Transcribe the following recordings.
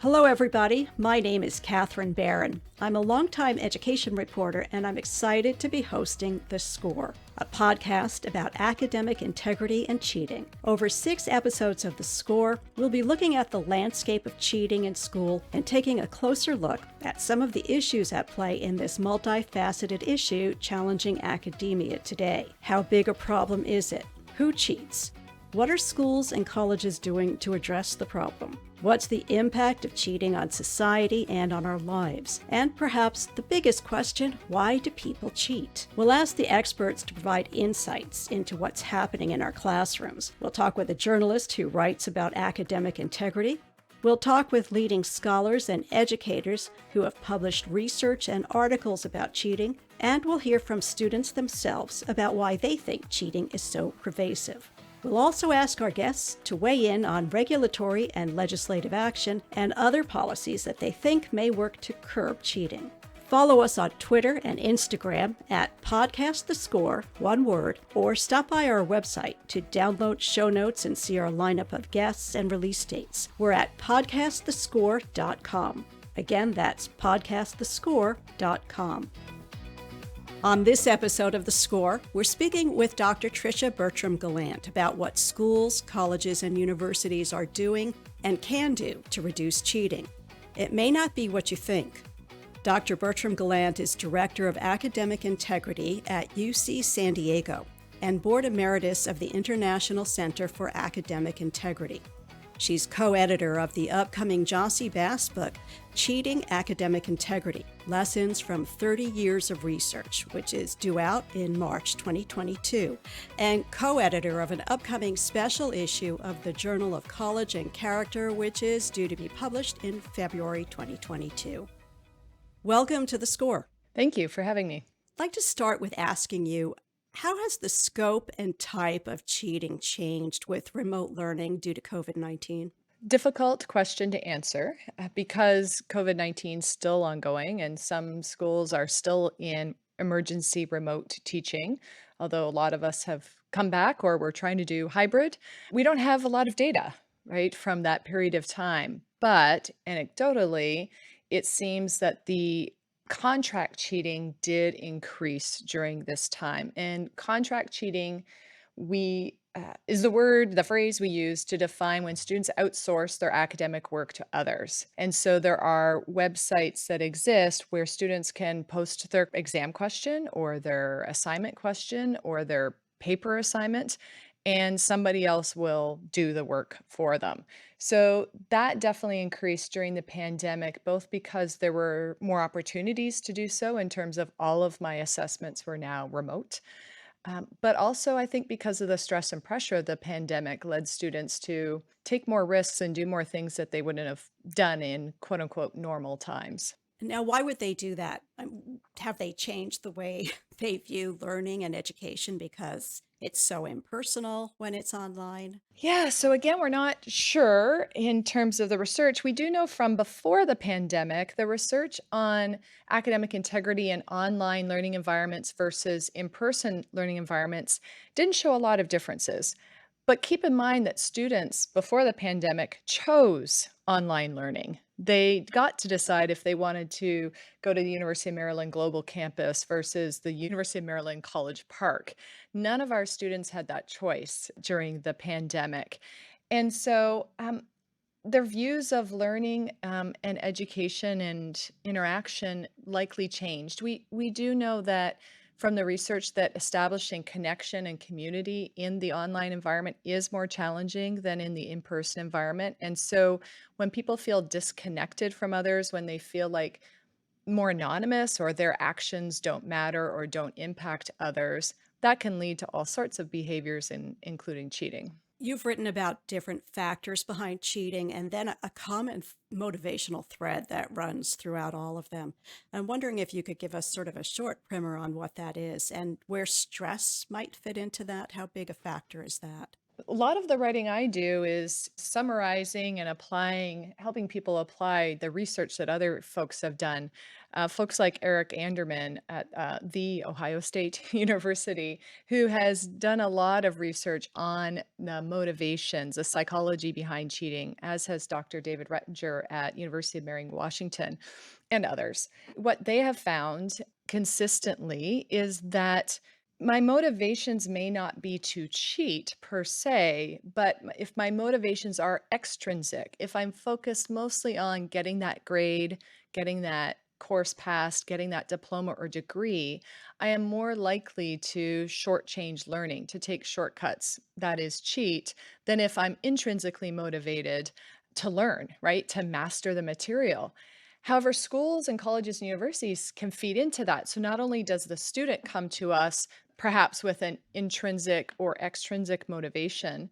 Hello, everybody. My name is Kathryn Baron. I'm a longtime education reporter, and I'm excited to be hosting The Score, a podcast about academic integrity and cheating. Over 6 episodes of The Score, we'll be looking at the landscape of cheating in school and taking a closer look at some of the issues at play in this multifaceted issue challenging academia today. How big a problem is it? Who cheats? What are schools and colleges doing to address the problem? What's the impact of cheating on society and on our lives? And perhaps the biggest question, why do people cheat? We'll ask the experts to provide insights into what's happening in our classrooms. We'll talk with a journalist who writes about academic integrity. We'll talk with leading scholars and educators who have published research and articles about cheating. And we'll hear from students themselves about why they think cheating is so pervasive. We'll also ask our guests to weigh in on regulatory and legislative action and other policies that they think may work to curb cheating. Follow us on Twitter and Instagram at Podcast The Score, one word, or stop by our website to download show notes and see our lineup of guests and release dates. We're at podcastthescore.com. Again, that's podcastthescore.com. On this episode of The Score, we're speaking with Dr. Tricia Bertram Gallant about what schools, colleges, and universities are doing and can do to reduce cheating. It may not be what you think. Dr. Bertram Gallant is Director of Academic Integrity at UC San Diego and Board Emeritus of the International Center for Academic Integrity. She's co-editor of the upcoming Jossey-Bass book, Cheating Academic Integrity, Lessons from 30 Years of Research, which is due out in March 2022, and co-editor of an upcoming special issue of the Journal of College and Character, which is due to be published in February 2022. Welcome to The Score. Thank you for having me. I'd like to start with asking you, how has the scope and type of cheating changed with remote learning due to COVID-19? Difficult question to answer because COVID-19 is still ongoing and some schools are still in emergency remote teaching, although a lot of us have come back or we're trying to do hybrid. We don't have a lot of data, right, from that period of time. But anecdotally, it seems that the contract cheating did increase during this time. And contract cheating, is the phrase we use to define when students outsource their academic work to others. And so there are websites that exist where students can post their exam question or their assignment question or their paper assignment, and somebody else will do the work for them. So that definitely increased during the pandemic, both because there were more opportunities to do so in terms of all of my assessments were now remote. But also, I think because of the stress and pressure of the pandemic led students to take more risks and do more things that they wouldn't have done in quote unquote normal times. Now, why would they do that? Have they changed the way they view learning and education because it's so impersonal when it's online? Yeah, so again, we're not sure in terms of the research. We do know from before the pandemic, the research on academic integrity in online learning environments versus in-person learning environments didn't show a lot of differences. But keep in mind that students before the pandemic chose online learning. They got to decide if they wanted to go to the University of Maryland Global Campus versus the University of Maryland College Park. None of our students had that choice during the pandemic. And so their views of learning and education and interaction likely changed. We do know that from the research that establishing connection and community in the online environment is more challenging than in the in-person environment. And so when people feel disconnected from others, when they feel like more anonymous or their actions don't matter or don't impact others, that can lead to all sorts of behaviors, including cheating. You've written about different factors behind cheating and then a common motivational thread that runs throughout all of them. I'm wondering if you could give us sort of a short primer on what that is and where stress might fit into that. How big a factor is that? A lot of the writing I do is summarizing and applying, helping people apply the research that other folks have done. Folks like Eric Anderman at the Ohio State University, who has done a lot of research on the motivations, the psychology behind cheating, as has Dr. David Rettinger at University of Mary Washington and others. What they have found consistently is that my motivations may not be to cheat per se, but if my motivations are extrinsic, if I'm focused mostly on getting that grade, getting that course passed, getting that diploma or degree, I am more likely to shortchange learning, to take shortcuts, that is, cheat, than if I'm intrinsically motivated to learn, right? To master the material. However, schools and colleges and universities can feed into that. So not only does the student come to us perhaps with an intrinsic or extrinsic motivation,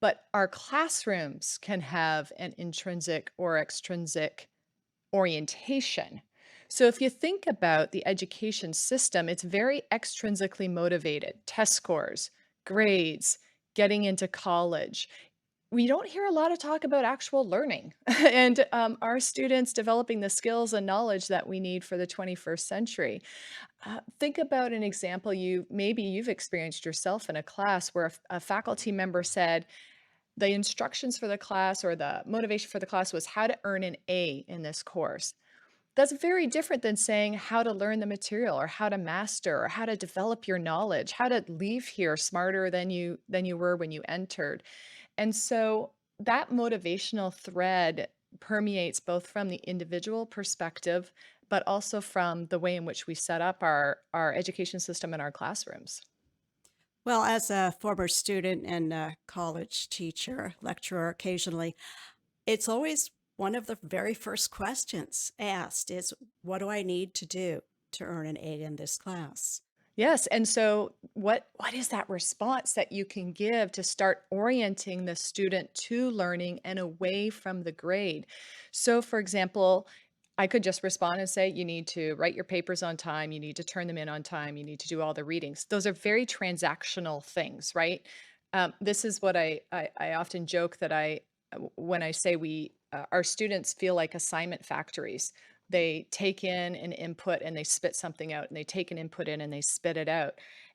but our classrooms can have an intrinsic or extrinsic orientation. So if you think about the education system, it's very extrinsically motivated, test scores, grades, getting into college. We don't hear a lot of talk about actual learning and our students developing the skills and knowledge that we need for the 21st century. Think about an example maybe you've experienced yourself in a class where a faculty member said the instructions for the class or the motivation for the class was how to earn an A in this course. That's very different than saying how to learn the material or how to master or how to develop your knowledge, how to leave here smarter than you were when you entered. And so that motivational thread permeates both from the individual perspective, but also from the way in which we set up our education system in our classrooms. Well, as a former student and a college teacher, lecturer occasionally, it's always one of the very first questions asked is, what do I need to do to earn an A in this class? Yes, and so what is that response that you can give to start orienting the student to learning and away from the grade? So for example, I could just respond and say, you need to write your papers on time, you need to turn them in on time, you need to do all the readings. Those are very transactional things, right? This is what I often joke that when I say our students feel like assignment factories. They take in an input and they spit something out, and they take an input in and they spit it out.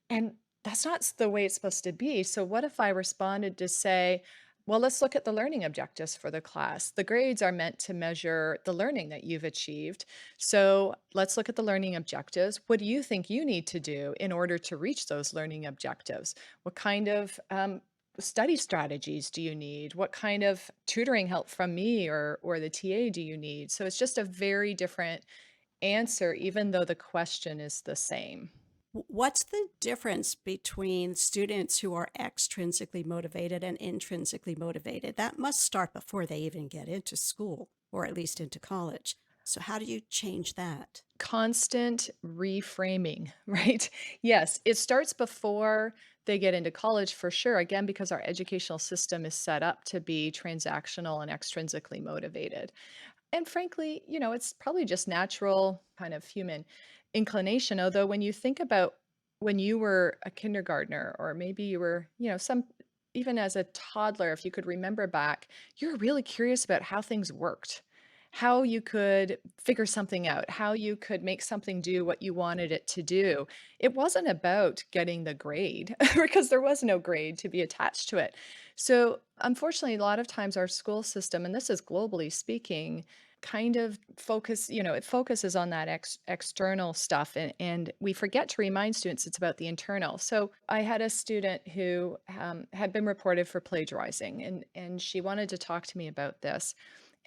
And that's not the way it's supposed to be. So what if I responded to say, well, let's look at the learning objectives for the class. The grades are meant to measure the learning that you've achieved. So let's look at the learning objectives. What do you think you need to do in order to reach those learning objectives? What kind of study strategies do you need? What kind of tutoring help from me or the TA do you need? So it's just a very different answer, even though the question is the same. What's the difference between students who are extrinsically motivated and intrinsically motivated? That must start before they even get into school, or at least into college. So, how do you change that? Constant reframing, right? Yes, it starts before they get into college for sure. Again, because our educational system is set up to be transactional and extrinsically motivated. And frankly, it's probably just natural kind of human inclination. Although when you think about when you were a kindergartner, or maybe you were, even as a toddler, if you could remember back, you were really curious about how things worked, how you could figure something out, how you could make something do what you wanted it to do. It wasn't about getting the grade because there was no grade to be attached to it. So, unfortunately, a lot of times our school system, and this is globally speaking, kind of it focuses on that external stuff, and we forget to remind students it's about the internal. So I had a student who had been reported for plagiarizing, and she wanted to talk to me about this.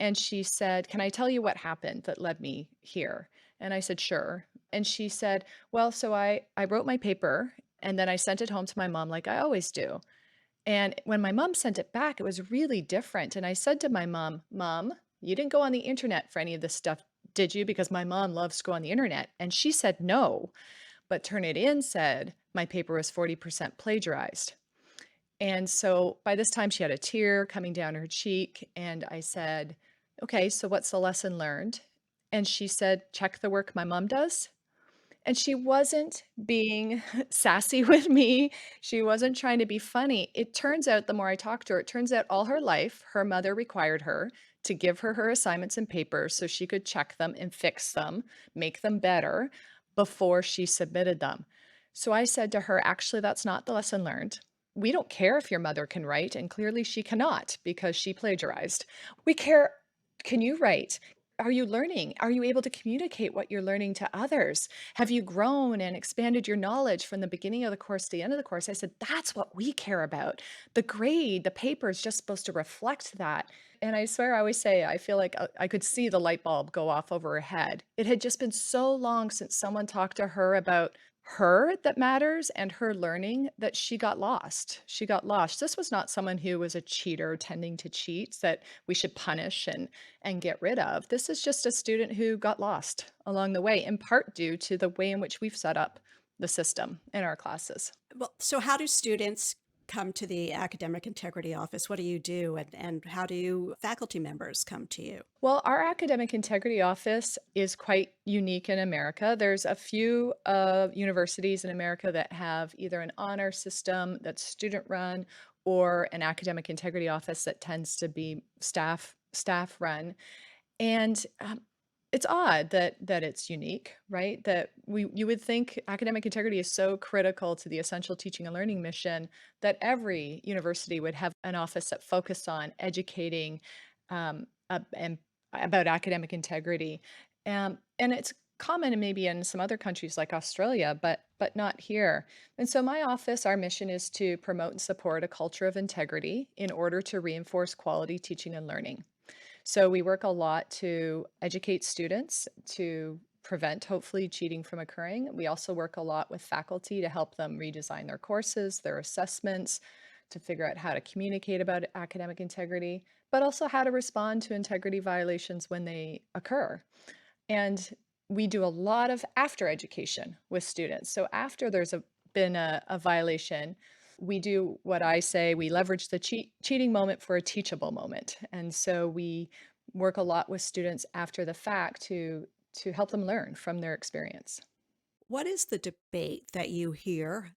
And she said, "Can I tell you what happened that led me here?" And I said, "Sure." And she said, "Well, so I wrote my paper and then I sent it home to my mom like I always do. And when my mom sent it back, it was really different. And I said to my mom, 'Mom, you didn't go on the internet for any of this stuff, did you?' Because my mom loves to go on the internet." And she said no, but Turnitin said my paper was 40% plagiarized. And so by this time, she had a tear coming down her cheek. And I said, "Okay, so what's the lesson learned?" And she said, "Check the work my mom does." And she wasn't being sassy with me. She wasn't trying to be funny. It turns out the more I talked to her, it turns out all her life, her mother required her to give her her assignments and papers so she could check them and fix them, make them better before she submitted them. So I said to her, actually, that's not the lesson learned. We don't care if your mother can write, and clearly she cannot because she plagiarized. We care, can you write? Are you learning? Are you able to communicate what you're learning to others? Have you grown and expanded your knowledge from the beginning of the course to the end of the course? I said, that's what we care about. The grade, the paper is just supposed to reflect that. And I swear, I always say, I feel like I could see the light bulb go off over her head. It had just been so long since someone talked to her about her that matters and her learning that she got lost. She got lost. This was not someone who was a cheater tending to cheat that we should punish and get rid of. This is just a student who got lost along the way, in part due to the way in which we've set up the system in our classes. Well, so how do students come to the Academic Integrity Office? What do you do? And how do faculty members come to you? Well, our academic integrity office is quite unique in America. There's a few universities in America that have either an honor system that's student run or an academic integrity office that tends to be staff run. And it's odd that it's unique, right? That you would think academic integrity is so critical to the essential teaching and learning mission that every university would have an office that focused on educating and about academic integrity. And it's common and maybe in some other countries like Australia, but not here. And so my office, our mission is to promote and support a culture of integrity in order to reinforce quality teaching and learning. So we work a lot to educate students to prevent, hopefully, cheating from occurring. We also work a lot with faculty to help them redesign their courses, their assessments, to figure out how to communicate about academic integrity, but also how to respond to integrity violations when they occur. And we do a lot of after education with students. So after been a violation, we do what I say, we leverage the cheating moment for a teachable moment. And so we work a lot with students after the fact to help them learn from their experience. What is the debate that you hear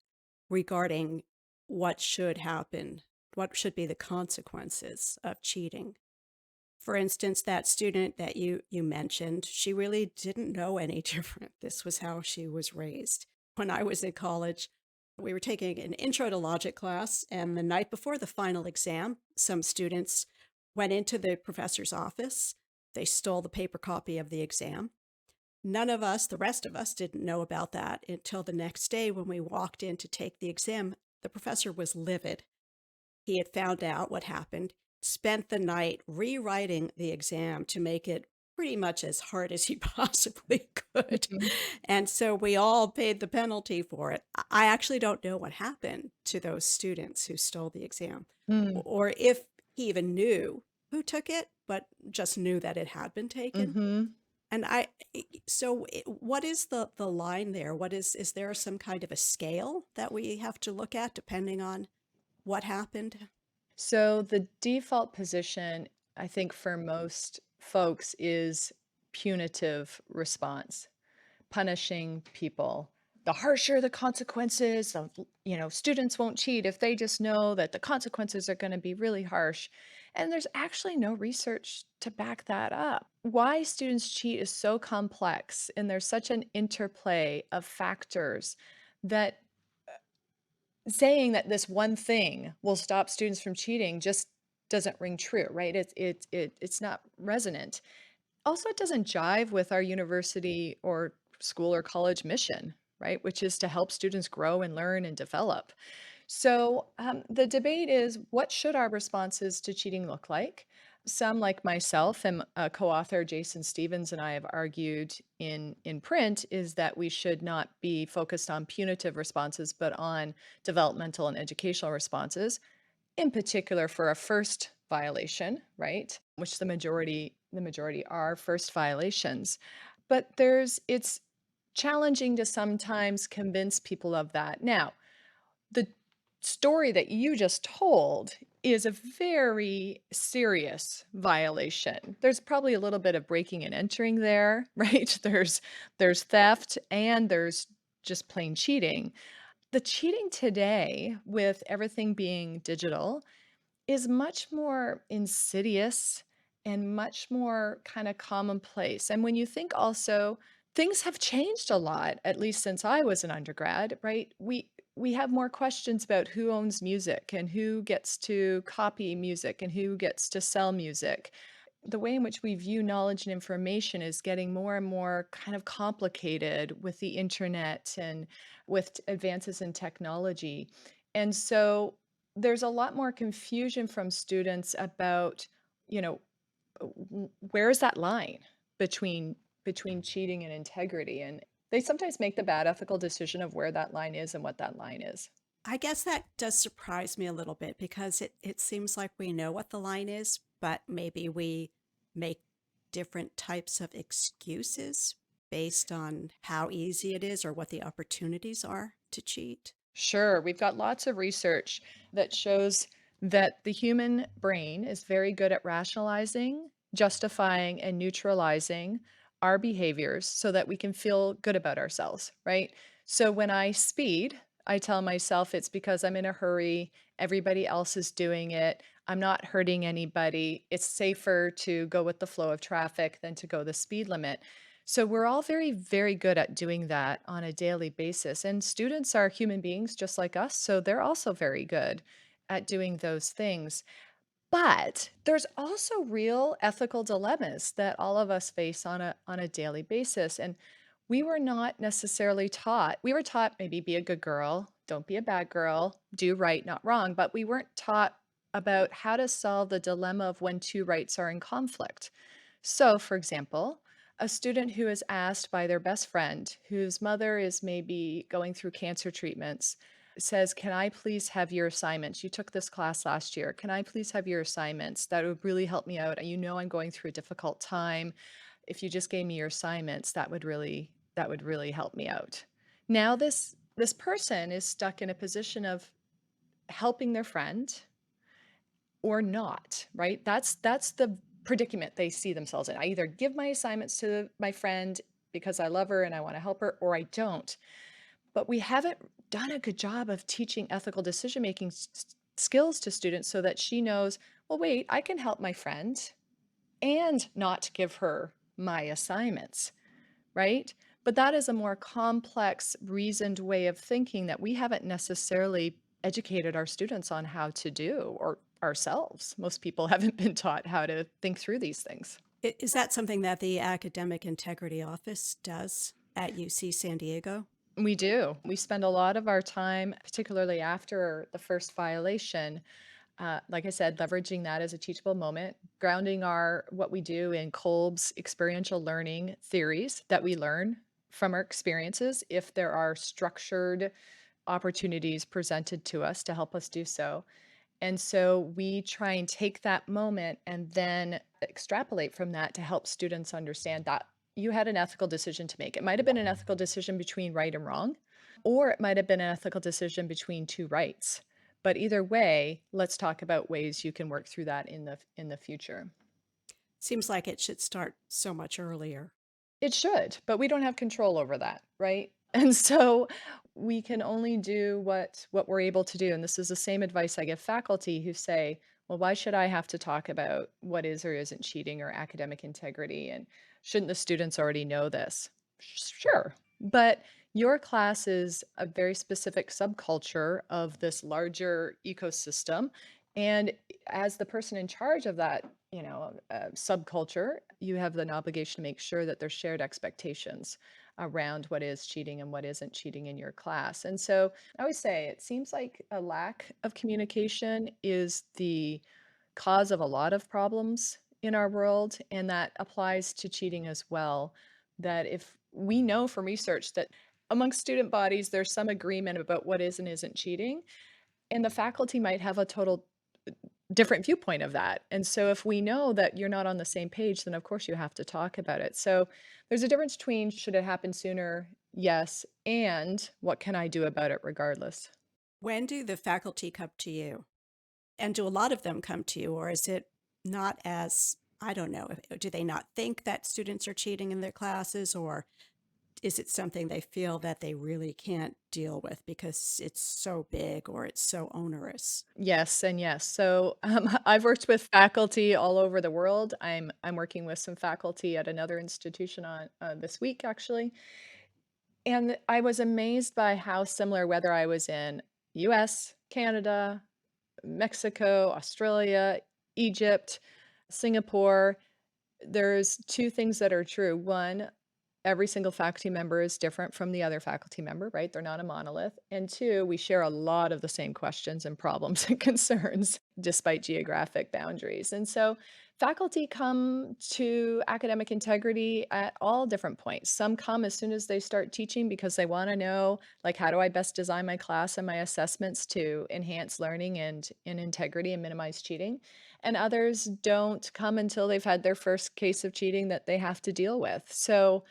regarding what should happen? What should be the consequences of cheating? For instance, that student that you mentioned, she really didn't know any different. This was how she was raised. When I was in college, we were taking an intro to logic class, and the night before the final exam, some students went into the professor's office. They stole the paper copy of the exam. None of us, the rest of us, didn't know about that until the next day when we walked in to take the exam. The professor was livid. He had found out what happened, spent the night rewriting the exam to make it pretty much as hard as he possibly could. Mhm. And so we all paid the penalty for it. I actually don't know what happened to those students who stole the exam, Mm. or if he even knew who took it, but just knew that it had been taken. Mhm. And what is the line there? Is there some kind of a scale that we have to look at depending on what happened? So the default position, I think for most folks, is punitive response, punishing people. The harsher the consequences, students won't cheat if they just know that the consequences are going to be really harsh. And there's actually no research to back that up. Why students cheat is so complex, and there's such an interplay of factors that saying that this one thing will stop students from cheating just doesn't ring true, right? It's not resonant. Also, it doesn't jive with our university or school or college mission, right? Which is to help students grow and learn and develop. So the debate is, what should our responses to cheating look like? Some, like myself and a co-author, Jason Stevens, and I have argued in print, is that we should not be focused on punitive responses, but on developmental and educational responses, in particular for a first violation, right? Which the majority are first violations. But it's challenging to sometimes convince people of that. Now, the story that you just told is a very serious violation. There's probably a little bit of breaking and entering there, right? There's theft and there's just plain cheating. The cheating today with everything being digital is much more insidious and much more kind of commonplace. And when you think also, things have changed a lot, at least since I was an undergrad, right? We have more questions about who owns music and who gets to copy music and who gets to sell music. The way in which we view knowledge and information is getting more and more kind of complicated with the internet and with advances in technology. And so there's a lot more confusion from students about, you know, where's that line between cheating and integrity? And they sometimes make the bad ethical decision of where that line is and what that line is. I guess that does surprise me a little bit because it seems like we know what the line is, but maybe we make different types of excuses based on how easy it is or what the opportunities are to cheat. Sure, we've got lots of research that shows that the human brain is very good at rationalizing, justifying, and neutralizing our behaviors so that we can feel good about ourselves, right? So when I speed, I tell myself it's because I'm in a hurry, everybody else is doing it, I'm not hurting anybody, it's safer to go with the flow of traffic than to go the speed limit. So we're all very, very good at doing that on a daily basis. And students are human beings just like us. So they're also very good at doing those things. But there's also real ethical dilemmas that all of us face on a daily basis. And we were not necessarily taught. We were taught maybe be a good girl, don't be a bad girl, do right, not wrong, but we weren't taught about how to solve the dilemma of when two rights are in conflict. So, for example, a student who is asked by their best friend, whose mother is maybe going through cancer treatments, says, "Can I please have your assignments? You took this class last year. Can I please have your assignments? That would really help me out. You know I'm going through a difficult time. If you just gave me your assignments, that would really help me out." Now this person is stuck in a position of helping their friend or not, right? That's the predicament they see themselves in. I either give my assignments to my friend because I love her and I want to help her, or I don't. But we haven't done a good job of teaching ethical decision making skills to students so that she knows, well, wait, I can help my friend and not give her my assignments, right? But that is a more complex, reasoned way of thinking that we haven't necessarily educated our students on how to do, or ourselves. Most people haven't been taught how to think through these things. Is that something that the Academic Integrity Office does at UC San Diego? We do. We spend a lot of our time, particularly after the first violation, like I said, leveraging that as a teachable moment, grounding our what we do in Kolb's experiential learning theories that we learn from our experiences if there are structured opportunities presented to us to help us do so. And so we try and take that moment and then extrapolate from that to help students understand that you had an ethical decision to make. It might have been an ethical decision between right and wrong, or it might have been an ethical decision between two rights. But either way, let's talk about ways you can work through that in the future. Seems like it should start so much earlier. It should, but we don't have control over that, right? And so we can only do what we're able to do. And this is the same advice I give faculty who say, well, why should I have to talk about what is or isn't cheating or academic integrity? And shouldn't the students already know this? Sure. But your class is a very specific subculture of this larger ecosystem. And as the person in charge of that, subculture, you have an obligation to make sure that there's shared expectations around what is cheating and what isn't cheating in your class. And so I always say it seems like a lack of communication is the cause of a lot of problems in our world, and that applies to cheating as well. That if we know from research that amongst student bodies, there's some agreement about what is and isn't cheating, and the faculty might have a total different viewpoint of that. And so if we know that you're not on the same page, then of course you have to talk about it. So there's a difference between should it happen sooner? Yes. And what can I do about it regardless? When do the faculty come to you? And do a lot of them come to you, or is it not as, I don't know, do they not think that students are cheating in their classes, or is it something they feel that they really can't deal with because it's so big or it's so onerous? Yes, and yes. So, I've worked with faculty all over the world. I'm working with some faculty at another institution on this week, actually, and I was amazed by how similar, whether I was in U.S., Canada, Mexico, Australia, Egypt, Singapore. There's two things that are true. One, every single faculty member is different from the other faculty member, right? They're not a monolith. And two, we share a lot of the same questions and problems and concerns despite geographic boundaries. And so faculty come to academic integrity at all different points. Some come as soon as they start teaching because they want to know, like, how do I best design my class and my assessments to enhance learning and in integrity and minimize cheating. And others don't come until they've had their first case of cheating that they have to deal with. So,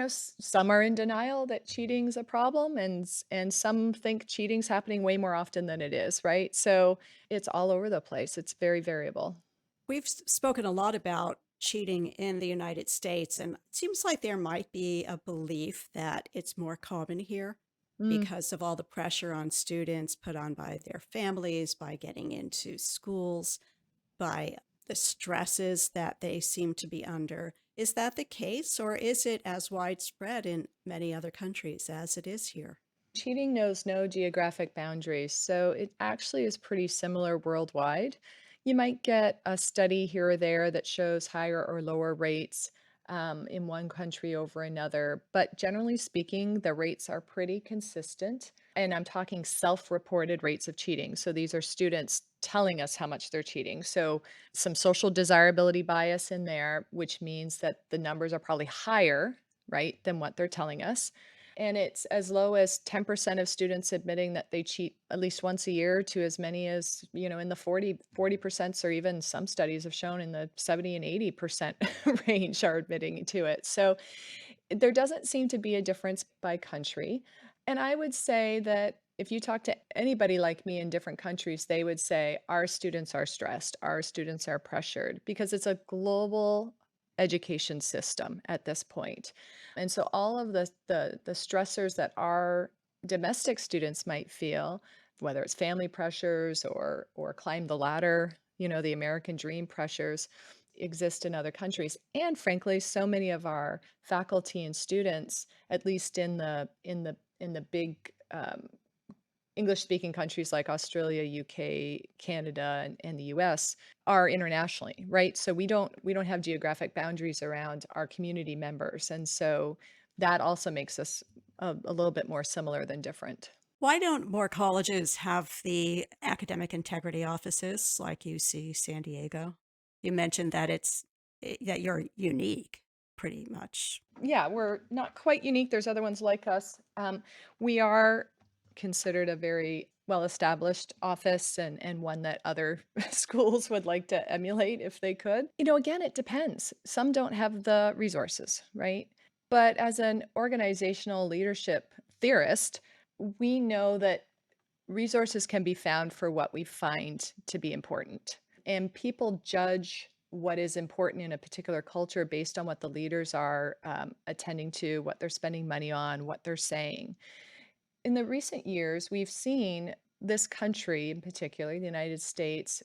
some are in denial that cheating's a problem, and some think cheating's happening way more often than it is, right? So it's all over the place. It's very variable. We've spoken a lot about cheating in the United States, and it seems like there might be a belief that it's more common here Mm. because of all the pressure on students put on by their families, by getting into schools, by the stresses that they seem to be under. Is that the case, or is it as widespread in many other countries as it is here? Cheating knows no geographic boundaries, so it actually is pretty similar worldwide. You might get a study here or there that shows higher or lower rates in one country over another, but generally speaking, the rates are pretty consistent. And I'm talking self reported rates of cheating. So these are students telling us how much they're cheating. So some social desirability bias in there, which means that the numbers are probably higher, right, than what they're telling us. And it's as low as 10% of students admitting that they cheat at least once a year to as many as, in the 40%, or even some studies have shown in the 70 and 80% range are admitting to it. So there doesn't seem to be a difference by country. And I would say that if you talk to anybody like me in different countries, they would say our students are stressed, our students are pressured because it's a global education system at this point. And so all of the stressors that our domestic students might feel, whether it's family pressures or climb the ladder, the American dream pressures, exist in other countries. And frankly, so many of our faculty and students, at least in the big English speaking countries like Australia, UK, Canada, and the US, are internationally, right? So we don't have geographic boundaries around our community members. And so that also makes us a little bit more similar than different. Why don't more colleges have the academic integrity offices like UC San Diego? You mentioned that that you're unique, pretty much. Yeah, we're not quite unique. There's other ones like us. We are considered a very well-established office and one that other schools would like to emulate if they could. Again, it depends. Some don't have the resources, right? But as an organizational leadership theorist, we know that resources can be found for what we find to be important. And people judge what is important in a particular culture based on what the leaders are attending to, what they're spending money on, what they're saying. In the recent years, we've seen this country, in particular, the United States,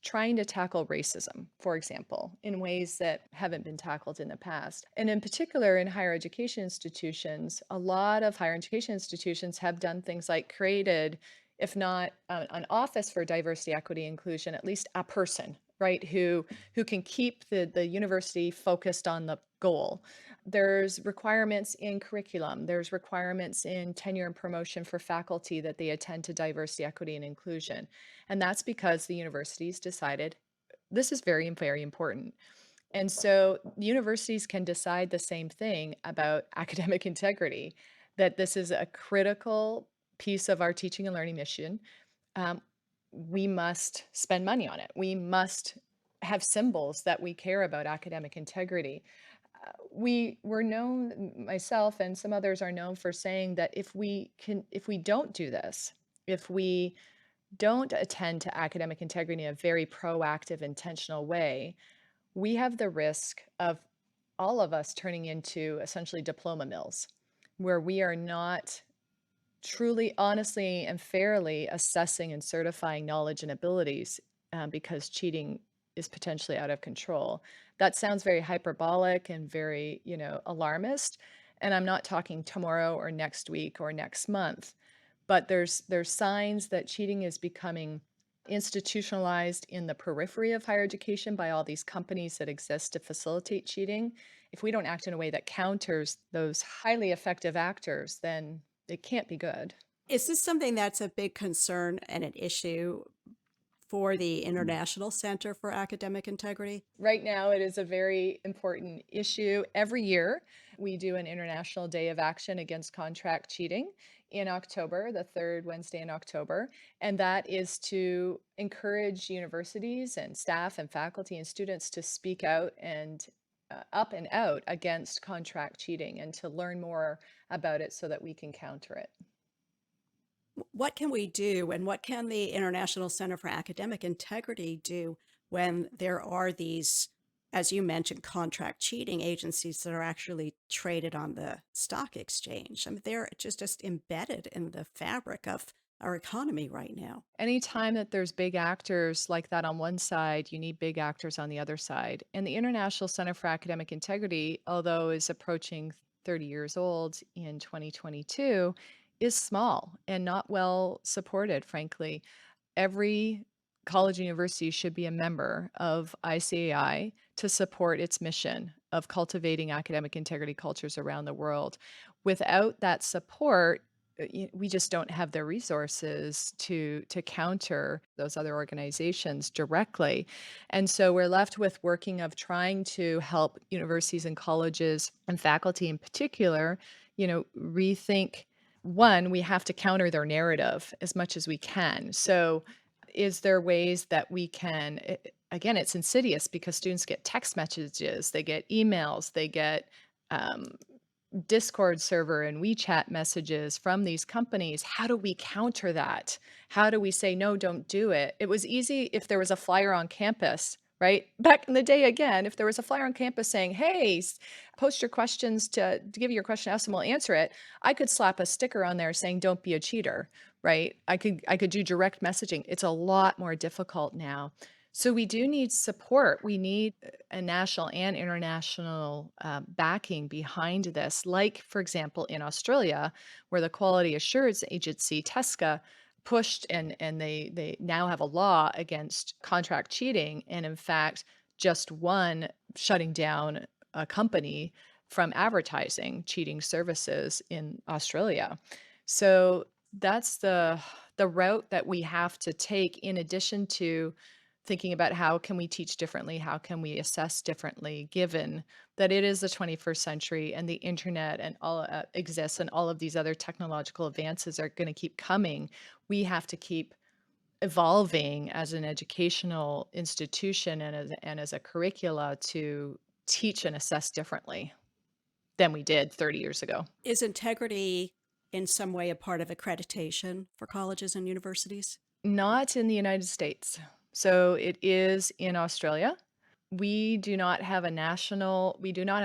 trying to tackle racism, for example, in ways that haven't been tackled in the past. And in particular, in higher education institutions, a lot of higher education institutions have done things like created, if not an office for diversity, equity, inclusion, at least a person, right, who can keep the university focused on the goal. There's requirements in curriculum. There's requirements in tenure and promotion for faculty that they attend to diversity, equity, and inclusion. And that's because the universities decided this is very, very important. And so universities can decide the same thing about academic integrity, that this is a critical piece of our teaching and learning mission. Um, we must spend money on it. We must have symbols that we care about academic integrity. We were known, myself and some others are known for saying that if we don't do this, If we don't attend to academic integrity in a very proactive, intentional way, we have the risk of all of us turning into essentially diploma mills, where we are not truly, honestly, and fairly assessing and certifying knowledge and abilities, because cheating is potentially out of control. That sounds very hyperbolic and very, alarmist. And I'm not talking tomorrow or next week or next month, but there's signs that cheating is becoming institutionalized in the periphery of higher education by all these companies that exist to facilitate cheating. If we don't act in a way that counters those highly effective actors, then it can't be good. Is this something that's a big concern and an issue for the International Center for Academic Integrity? Right now, it is a very important issue. Every year, we do an International Day of Action Against Contract Cheating in October, the third Wednesday in October. And that is to encourage universities and staff and faculty and students to speak out and up and out against contract cheating and to learn more about it so that we can counter it. What can we do, and what can the International Center for Academic Integrity do when there are these, as you mentioned, contract cheating agencies that are actually traded on the stock exchange? I mean, they're just embedded in the fabric of our economy right now. Anytime that there's big actors like that on one side, you need big actors on the other side. And the International Center for Academic Integrity, although is approaching 30 years old in 2022, is small and not well supported, frankly. Every college and university should be a member of ICAI to support its mission of cultivating academic integrity cultures around the world. Without that support, we just don't have the resources to counter those other organizations directly. And so we're left with working of trying to help universities and colleges and faculty in particular, rethink. One, we have to counter their narrative as much as we can. So is there ways that we can, again, it's insidious because students get text messages, they get emails, they get Discord server and WeChat messages from these companies. How do we counter that? How do we say, no, don't do it? It was easy if there was a flyer on campus, right? Back in the day, again, if there was a flyer on campus saying, hey, post your questions to give you your question, ask and we'll answer it. I could slap a sticker on there saying, don't be a cheater, right? I could do direct messaging. It's a lot more difficult now. So we do need support. We need a national and international backing behind this. Like, for example, in Australia, where the Quality Assurance Agency, TESCA, pushed and they now have a law against contract cheating. And in fact, just one shutting down a company from advertising cheating services in Australia. So that's the route that we have to take in addition to thinking about how can we teach differently, how can we assess differently, given that it is the 21st century and the internet and all exists and all of these other technological advances are going to keep coming. We have to keep evolving as an educational institution and as a curricula to teach and assess differently than we did 30 years ago. Is integrity in some way a part of accreditation for colleges and universities? Not in the United States. So it is in Australia. We do not have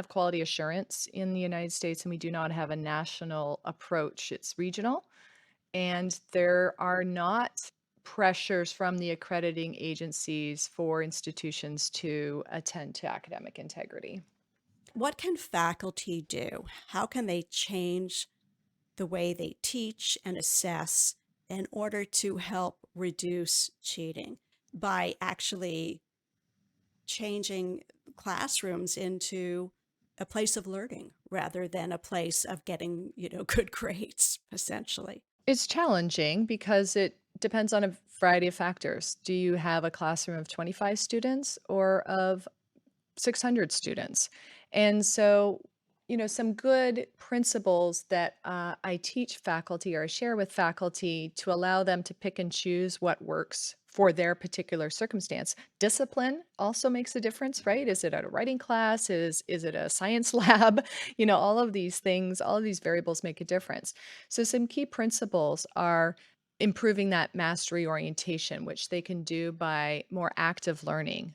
quality assurance in the United States, and we do not have a national approach. It's regional, and there are not pressures from the accrediting agencies for institutions to attend to academic integrity. What can faculty do? How can they change the way they teach and assess in order to help reduce cheating by actually changing classrooms into a place of learning rather than a place of getting, good grades, essentially? It's challenging because it depends on a variety of factors. Do you have a classroom of 25 students or of 600 students? And so, some good principles that I teach faculty or I share with faculty to allow them to pick and choose what works for their particular circumstance. Discipline also makes a difference, right? Is it at a writing class? Is it a science lab? All of these things, all of these variables make a difference. So some key principles are improving that mastery orientation, which they can do by more active learning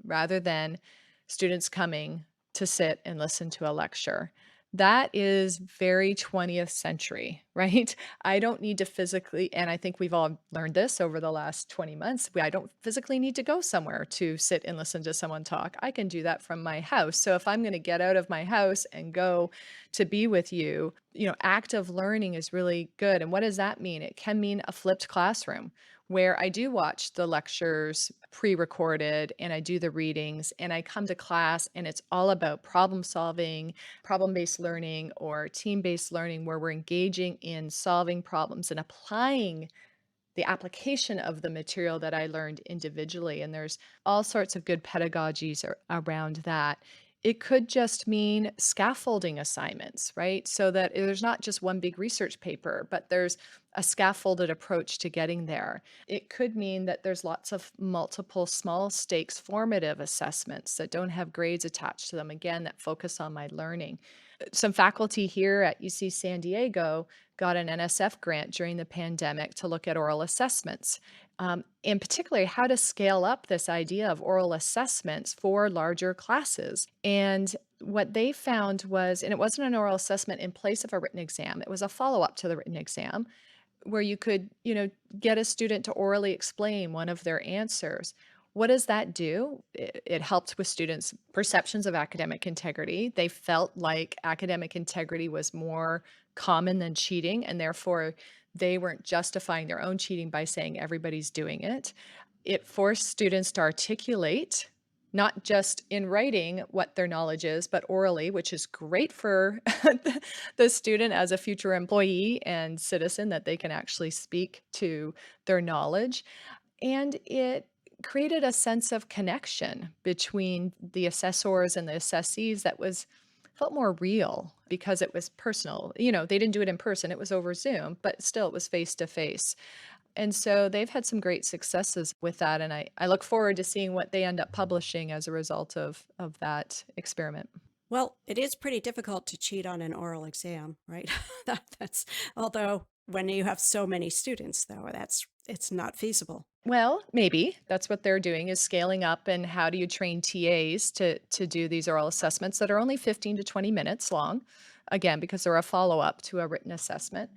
rather than students coming to sit and listen to a lecture. That is very 20th century, right? I don't need to physically, and I think we've all learned this over the last 20 months. I don't physically need to go somewhere to sit and listen to someone talk. I can do that from my house. So if I'm going to get out of my house and go to be with you, active learning is really good. And what does that mean? It can mean a flipped classroom where I do watch the lectures pre-recorded and I do the readings and I come to class and it's all about problem solving, problem-based learning or team-based learning where we're engaging in solving problems and applying the application of the material that I learned individually. And there's all sorts of good pedagogies around that. It could just mean scaffolding assignments, right? So that there's not just one big research paper, but there's a scaffolded approach to getting there. It could mean that there's lots of multiple small stakes formative assessments that don't have grades attached to them, again, that focus on my learning. Some faculty here at UC San Diego got an NSF grant during the pandemic to look at oral assessments, and particularly how to scale up this idea of oral assessments for larger classes. And what they found was, and it wasn't an oral assessment in place of a written exam, it was a follow-up to the written exam where you could, get a student to orally explain one of their answers. What does that do? It helped with students' perceptions of academic integrity. They felt like academic integrity was more common than cheating, and therefore they weren't justifying their own cheating by saying everybody's doing it. It forced students to articulate, not just in writing what their knowledge is, but orally, which is great for the student as a future employee and citizen that they can actually speak to their knowledge. And it created a sense of connection between the assessors and the assessees that was felt more real because it was personal. They didn't do it in person, it was over Zoom, but still it was face to face. And so they've had some great successes with that. And I look forward to seeing what they end up publishing as a result of that experiment. Well, it is pretty difficult to cheat on an oral exam, right? That's although when you have so many students, though, it's not feasible. Well, maybe that's what they're doing is scaling up. And how do you train TAs to do these oral assessments that are only 15 to 20 minutes long? Again, because they're a follow-up to a written assessment.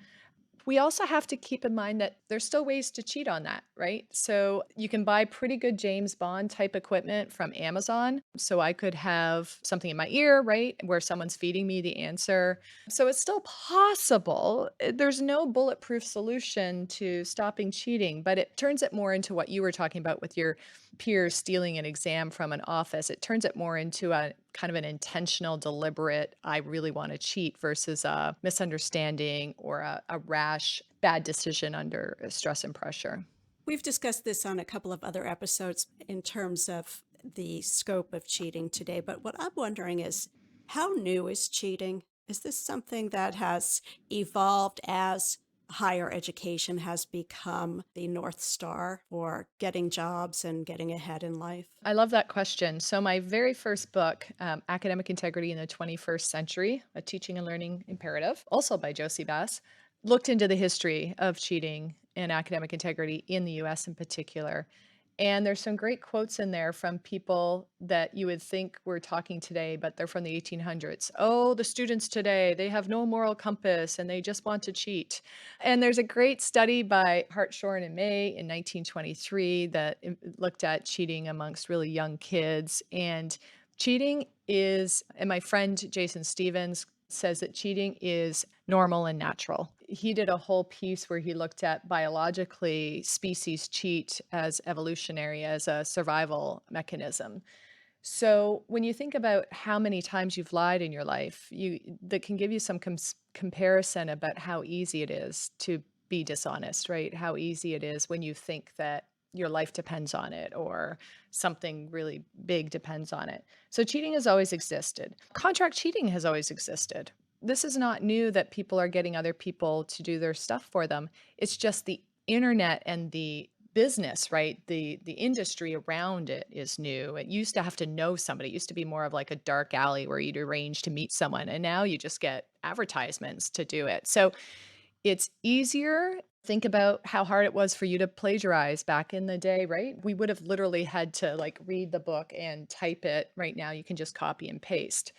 We also have to keep in mind that there's still ways to cheat on that, right? So you can buy pretty good James Bond type equipment from Amazon. So I could have something in my ear, right, where someone's feeding me the answer. So it's still possible. There's no bulletproof solution to stopping cheating, but it turns it more into what you were talking about with your peers stealing an exam from an office. It turns it more into a kind of an intentional, deliberate, I really want to cheat versus a misunderstanding or a rash, bad decision under stress and pressure. We've discussed this on a couple of other episodes in terms of the scope of cheating today, but what I'm wondering is how new is cheating? Is this something that has evolved as higher education has become the North Star for getting jobs and getting ahead in life? I love that question. So my very first book, Academic Integrity in the 21st Century, A Teaching and Learning Imperative, also by Jossey-Bass, looked into the history of cheating and academic integrity in the US in particular. And there's some great quotes in there from people that you would think we're talking today, but they're from the 1800s. Oh, the students today, they have no moral compass and they just want to cheat. And there's a great study by Hartshorn and May in 1923 that looked at cheating amongst really young kids. And cheating is, and my friend Jason Stevens says that cheating is normal and natural. He did a whole piece where he looked at biologically species cheat as evolutionary, as a survival mechanism. So when you think about how many times you've lied in your life, that can give you some comparison about how easy it is to be dishonest, right? How easy it is when you think that your life depends on it or something really big depends on it. So cheating has always existed. Contract cheating has always existed. This is not new that people are getting other people to do their stuff for them. It's just the internet and the business, right? The industry around it is new. It used to have to know somebody. It used to be more of like a dark alley where you'd arrange to meet someone. And now you just get advertisements to do it. So it's easier Think about how hard it was for you to plagiarize back in the day, right? We would have literally had to like read the book and type it. Right now, you can just copy and paste.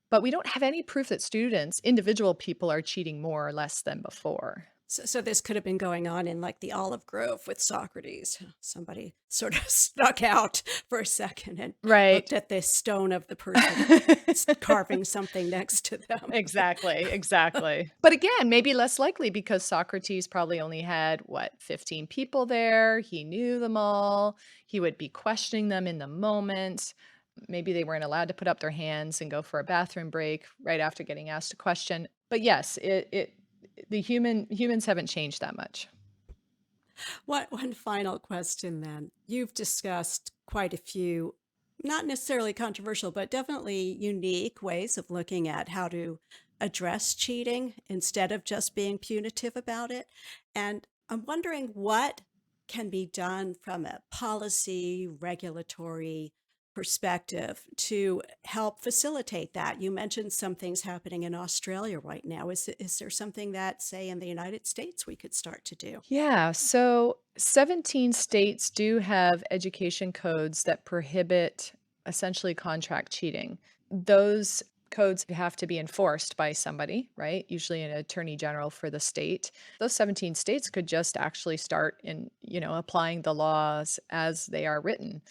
But we don't have any proof that students, individual people, are cheating more or less than before. So this could have been going on in like the Olive Grove with Socrates. Somebody sort of snuck out for a second and Right. looked at the stone of the person carving something next to them. Exactly, exactly. But again, maybe less likely because Socrates probably only had, 15 people there. He knew them all. He would be questioning them in the moment. Maybe they weren't allowed to put up their hands and go for a bathroom break right after getting asked a question. But yes, the humans haven't changed that much. One final question then. You've discussed quite a few, not necessarily controversial, but definitely unique ways of looking at how to address cheating instead of just being punitive about it. And I'm wondering what can be done from a policy, regulatory perspective to help facilitate that. You mentioned some things happening in Australia right now. Is there something that, say, in the United States we could start to do? Yeah, so 17 states do have education codes that prohibit essentially contract cheating. Those codes have to be enforced by somebody, right? Usually an attorney general for the state. Those 17 states could just actually start applying the laws as they are written.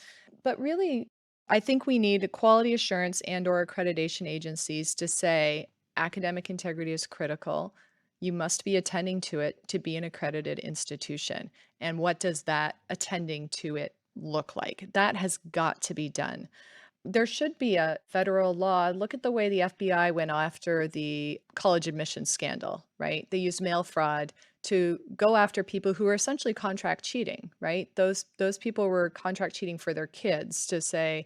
But really, I think we need quality assurance and or accreditation agencies to say academic integrity is critical. You must be attending to it to be an accredited institution. And what does that attending to it look like? That has got to be done. There should be a federal law. Look at the way the FBI went after the college admissions scandal, right? They used mail fraud to go after people who were essentially contract cheating, right? Those people were contract cheating for their kids to say,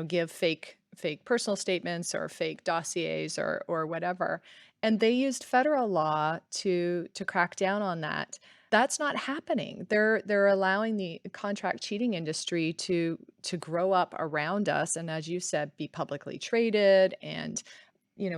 give fake personal statements or fake dossiers or whatever. And they used federal law to crack down on that. That's not happening. They're allowing the contract cheating industry to grow up around us and, as you said, be publicly traded and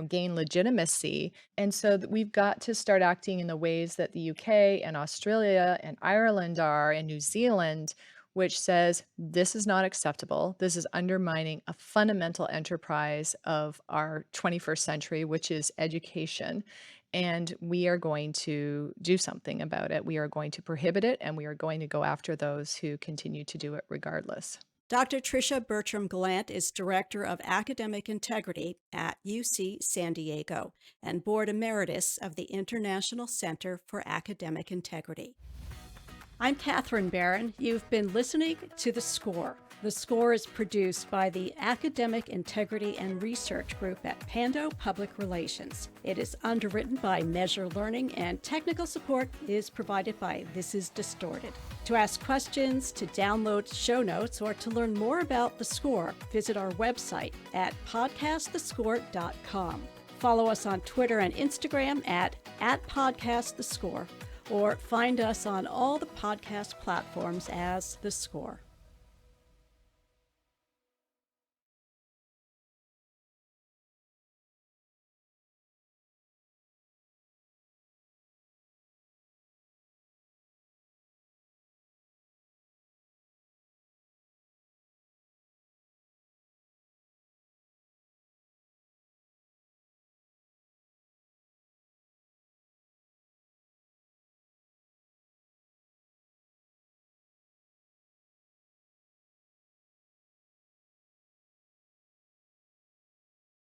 gain legitimacy. And so we've got to start acting in the ways that the UK and Australia and Ireland are, and New Zealand, which says this is not acceptable. This is undermining a fundamental enterprise of our 21st century, which is education. And we are going to do something about it. We are going to prohibit it, and we are going to go after those who continue to do it regardless. Dr. Tricia Bertram Gallant is Director of Academic Integrity at UC San Diego and Board Emeritus of the International Center for Academic Integrity. I'm Kathryn Baron. You've been listening to The Score. The Score is produced by the Academic Integrity and Research Group at Pando Public Relations. It is underwritten by Measure Learning, and technical support is provided by This Is Distorted. To ask questions, to download show notes, or to learn more about The Score, visit our website at podcastthescore.com. Follow us on Twitter and Instagram at podcastthescore, or find us on all the podcast platforms as The Score.